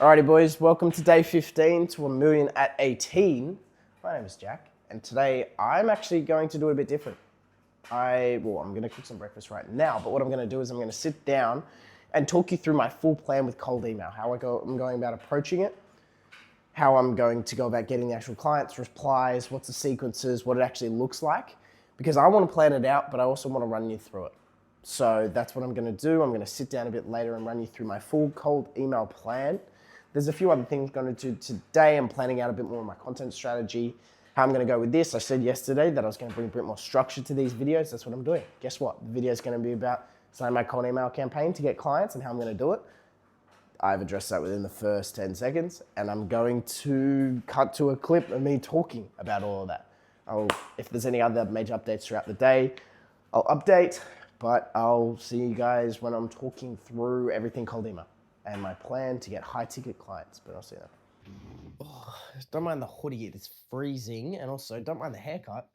Alrighty boys, welcome to day 15 to 1 million at 18. My name is Jack, and today I'm actually going to do it a bit different. I'm going to cook some breakfast right now, but what I'm going to do is I'm going to sit down and talk you through my full plan with cold email, how I'm going about approaching it, how I'm going to go about getting the actual clients' replies, what's the sequences, what it actually looks like, because I want to plan it out, but I also want to run you through it. So that's what I'm going to do. I'm going to sit down a bit later and run you through my full cold email plan. There's a few other things I'm going to do today. I'm planning out a bit more of my content strategy, how I'm going to go with this. I said yesterday that I was going to bring a bit more structure to these videos. That's what I'm doing. Guess what? The video is going to be about starting my cold email campaign to get clients and how I'm going to do it. I've addressed that within the first 10 seconds, and I'm going to cut to a clip of me talking about all of that. If there's any other major updates throughout the day, I'll update, but I'll see you guys when I'm talking through everything cold email and my plan to get high ticket clients, but I'll see that. Oh, don't mind the hoodie, it's freezing, and also don't mind the haircut.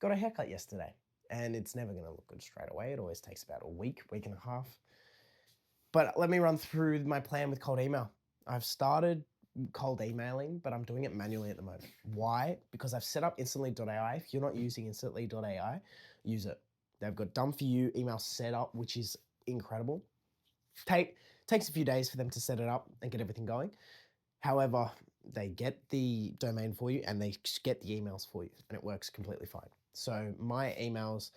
Got a haircut yesterday, and it's never gonna look good straight away. It always takes about a week and a half. But let me run through my plan with cold email. I've started cold emailing, but I'm doing it manually at the moment. Why? Because I've set up instantly.ai. If you're not using instantly.ai, use it. They've got done for you email setup, which is incredible. Takes a few days for them to set it up and get everything going. However, they get the domain for you and they get the emails for you, and it works completely fine. So my emails,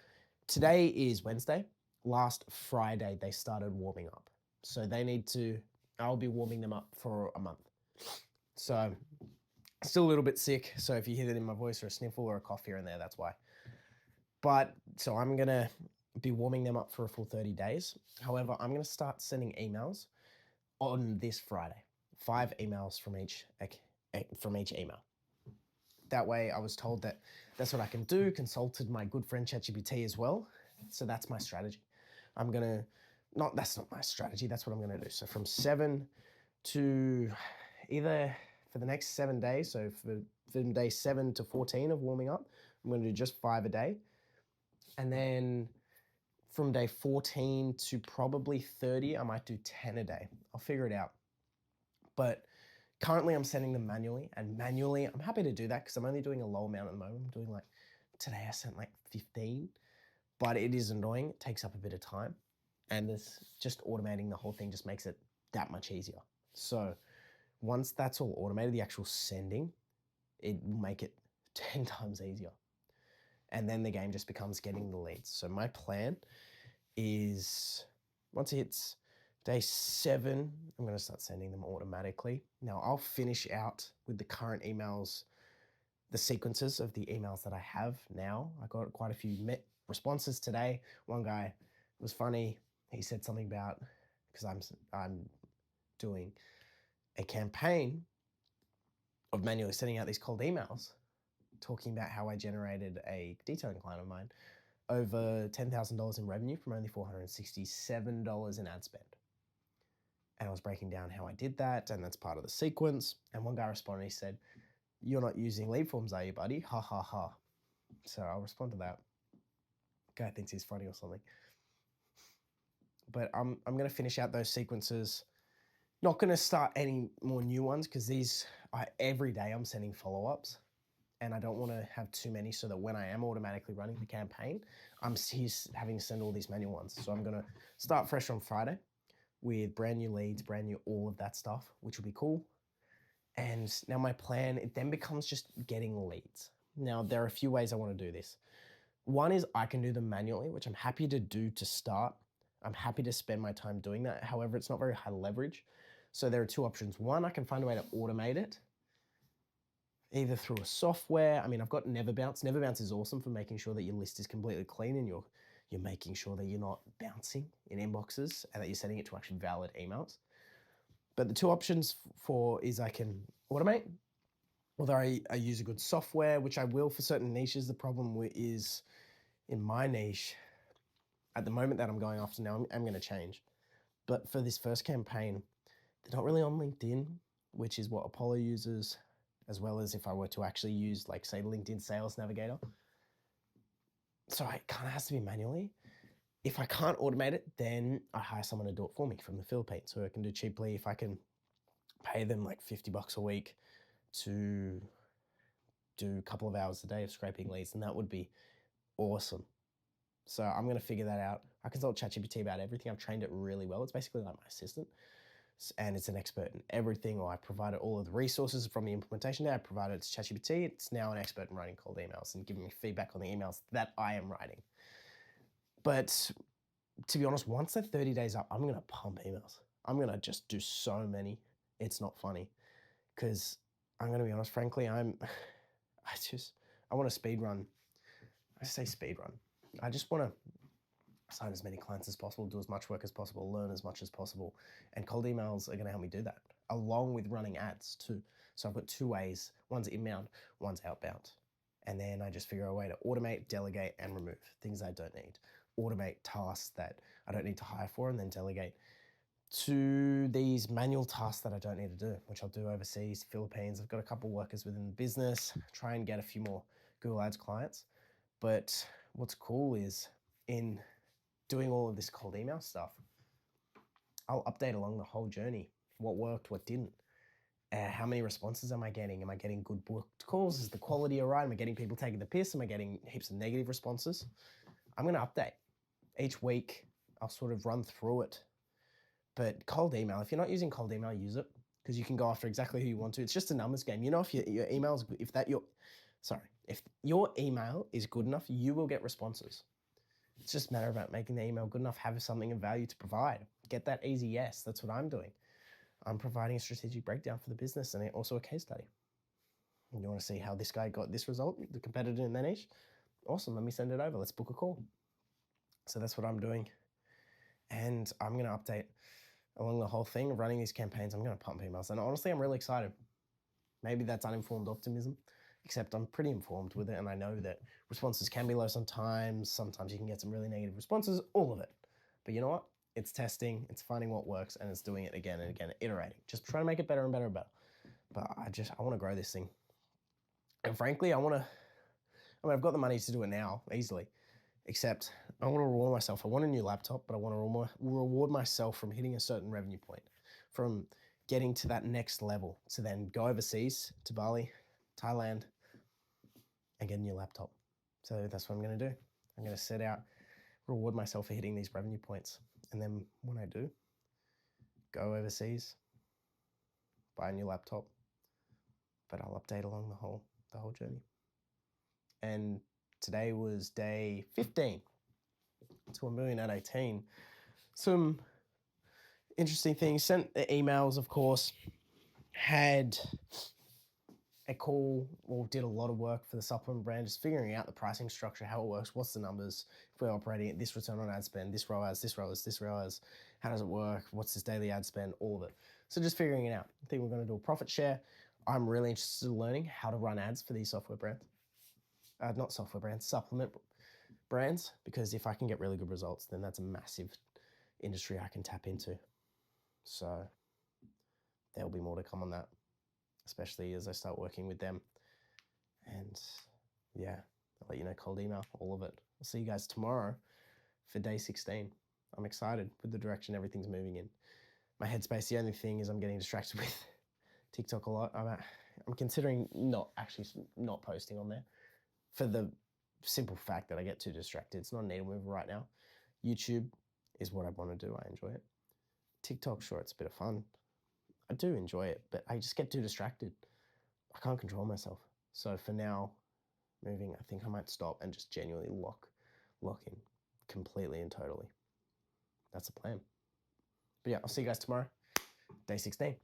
today is Wednesday. Last Friday, they started warming up. So I'll be warming them up for a month. So still a little bit sick. So if you hear that in my voice or a sniffle or a cough here and there, that's why. But so I'm going to be warming them up for a full 30 days. However, I'm going to start sending emails on this Friday. 5 emails from each email. That way I was told that that's what I can do, consulted my good friend ChatGPT as well. So that's my strategy. That's not my strategy, that's what I'm going to do. So from 7 to either for the next 7 days, so from day 7 to 14 of warming up, I'm going to do just 5 a day. And then from day 14 to probably 30, I might do 10 a day. I'll figure it out. But currently I'm sending them manually, and manually I'm happy to do that because I'm only doing a low amount at the moment. I'm doing today I sent 15, but it is annoying. It takes up a bit of time, and this just automating the whole thing just makes it that much easier. So once that's all automated, the actual sending, it will make it 10 times easier. And then the game just becomes getting the leads. So my plan is once it hits day 7, I'm going to start sending them automatically. Now I'll finish out with the current emails, the sequences of the emails that I have now. I got quite a few responses today. One guy was funny. He said something about, because I'm doing a campaign of manually sending out these cold emails, talking about how I generated a detailing client of mine over $10,000 in revenue from only $467 in ad spend. And I was breaking down how I did that, and that's part of the sequence. And one guy responded, he said, "You're not using lead forms, are you, buddy? Ha, ha, ha." So I'll respond to that. Guy thinks he's funny or something. But I'm going to finish out those sequences. Not going to start any more new ones because every day I'm sending follow-ups, and I don't want to have too many so that when I am automatically running the campaign, I'm having to send all these manual ones. So I'm going to start fresh on Friday with brand new leads, brand new all of that stuff, which will be cool. And now my plan, it then becomes just getting leads. Now there are a few ways I want to do this. One is I can do them manually, which I'm happy to do to start. I'm happy to spend my time doing that. However, it's not very high leverage. So there are 2 options. One, I can find a way to automate it, either through a software. I mean, I've got Neverbounce. Neverbounce is awesome for making sure that your list is completely clean and you're making sure that you're not bouncing in inboxes and that you're sending it to actually valid emails. But the 2 options is I can automate, although I use a good software, which I will for certain niches. The problem is in my niche, at the moment that I'm going after now, I'm going to change. But for this first campaign, they're not really on LinkedIn, which is what Apollo uses, as well as if I were to actually use, say, LinkedIn Sales Navigator. So it kind of has to be manually. If I can't automate it, then I hire someone to do it for me from the Philippines, who I can do cheaply. If I can pay them like $50 a week to do a couple of hours a day of scraping leads, and that would be awesome. So I'm going to figure that out. I consult ChatGPT about everything. I've trained it really well. It's basically like my assistant, and it's an expert in everything. Or I provided all of the resources from the implementation there. I provided it to ChatGPT. It's now an expert in writing cold emails and giving me feedback on the emails that I am writing. But to be honest, once that 30 days up, I'm going to pump emails. I'm going to just do so many. It's not funny, because I'm going to be honest, frankly, I want to speed run. I say speed run. I just want to sign as many clients as possible, do as much work as possible, learn as much as possible. And cold emails are going to help me do that, along with running ads too. So I've got two ways. One's inbound, one's outbound. And then I just figure out a way to automate, delegate, and remove things I don't need. Automate tasks that I don't need to hire for, and then delegate to these manual tasks that I don't need to do, which I'll do overseas, Philippines. I've got a couple workers within the business, try and get a few more Google Ads clients. But what's cool is, in doing all of this cold email stuff, I'll update along the whole journey. What worked, what didn't. How many responses am I getting? Am I getting good booked calls? Is the quality all right? Am I getting people taking the piss? Am I getting heaps of negative responses? I'm going to update. Each week, I'll sort of run through it. But cold email, if you're not using cold email, use it, because you can go after exactly who you want to. It's just a numbers game. You know, if your email's, if your email is good enough, you will get responses. It's just a matter about making the email good enough, have something of value to provide. Get that easy yes. That's what I'm doing. I'm providing a strategic breakdown for the business, and also a case study. And you want to see how this guy got this result, the competitor in that niche? Awesome, let me send it over. Let's book a call. So that's what I'm doing. And I'm going to update along the whole thing of running these campaigns. I'm going to pump emails. And honestly, I'm really excited. Maybe that's uninformed optimism, except I'm pretty informed with it. And I know that responses can be low sometimes. Sometimes you can get some really negative responses, all of it. But you know what? It's testing, it's finding what works, and it's doing it again and again, iterating. Just trying to make it better and better and better. But I want to grow this thing. And frankly, I've got the money to do it now, easily. Except I want to reward myself. I want a new laptop, but I want to reward myself from hitting a certain revenue point, from getting to that next level, to then go overseas to Bali, Thailand, and get a new laptop. So that's what I'm going to do. I'm going to set out, reward myself for hitting these revenue points. And then when I do, go overseas, buy a new laptop, but I'll update along the whole journey. And today was day 15 to $1 million at 18. Some interesting things. Sent the emails, of course. Had a call, or did a lot of work for the supplement brand, just figuring out the pricing structure, how it works, what's the numbers, if we're operating at this return on ad spend, this ROAS, this ROAS, this ROAS, how does it work, what's this daily ad spend, all of it. So just figuring it out. I think we're going to do a profit share. I'm really interested in learning how to run ads for these software brands. Not software brands, supplement brands, because if I can get really good results, then that's a massive industry I can tap into. So there'll be more to come on that, especially as I start working with them. And yeah, I'll let you know, cold email, all of it. I'll see you guys tomorrow for day 16. I'm excited with the direction everything's moving in. My headspace, the only thing is I'm getting distracted with TikTok a lot. I'm considering not posting on there, for the simple fact that I get too distracted. It's not a needle mover right now. YouTube is what I want to do. I enjoy it. TikTok, sure, it's a bit of fun. I do enjoy it, but I just get too distracted. I can't control myself. So for now, moving, I think I might stop and just genuinely lock in completely and totally. That's the plan. But yeah, I'll see you guys tomorrow, day 16.